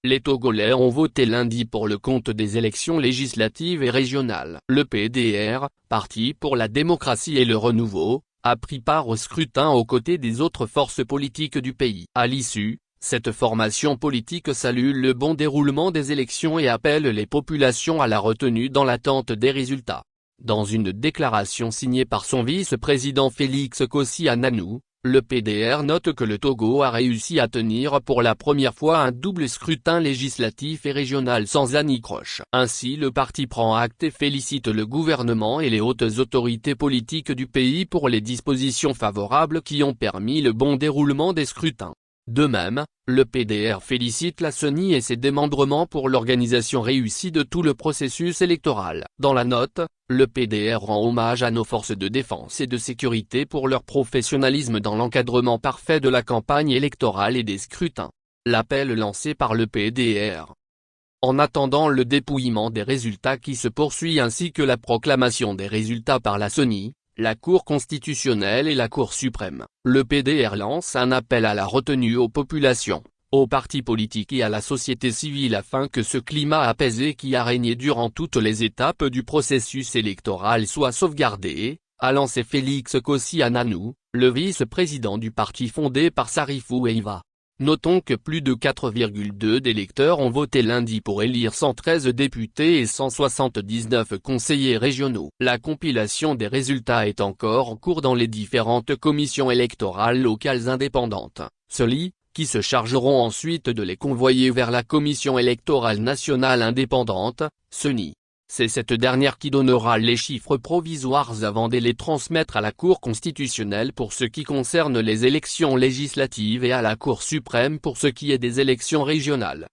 Les Togolais ont voté lundi pour le compte des élections législatives et régionales. Le PDR, Parti pour la démocratie et le renouveau, a pris part au scrutin aux côtés des autres forces politiques du pays. À l'issue, cette formation politique salue le bon déroulement des élections et appelle les populations à la retenue dans l'attente des résultats. Dans une déclaration signée par son vice-président Félix Kossi-Annanou, le PDR note que le Togo a réussi à tenir pour la première fois un double scrutin législatif et régional sans anicroche. Ainsi le parti prend acte et félicite le gouvernement et les hautes autorités politiques du pays pour les dispositions favorables qui ont permis le bon déroulement des scrutins. De même, le PDR félicite la CENI et ses démembrements pour l'organisation réussie de tout le processus électoral. Dans la note, le PDR rend hommage à nos forces de défense et de sécurité pour leur professionnalisme dans l'encadrement parfait de la campagne électorale et des scrutins. L'appel lancé par le PDR. En attendant le dépouillement des résultats qui se poursuit ainsi que la proclamation des résultats par la CENI, la Cour constitutionnelle et la Cour suprême, le PDR lance un appel à la retenue aux populations, aux partis politiques et à la société civile afin que ce climat apaisé qui a régné durant toutes les étapes du processus électoral soit sauvegardé, a lancé Félix Kossi-Annanou, le vice-président du parti fondé par Sarifou Eiva. Notons que plus de 4,2 d'électeurs ont voté lundi pour élire 113 députés et 179 conseillers régionaux. La compilation des résultats est encore en cours dans les différentes commissions électorales locales indépendantes, CELI, qui se chargeront ensuite de les convoyer vers la Commission électorale nationale indépendante, CENI. C'est cette dernière qui donnera les chiffres provisoires avant de les transmettre à la Cour constitutionnelle pour ce qui concerne les élections législatives et à la Cour suprême pour ce qui est des élections régionales.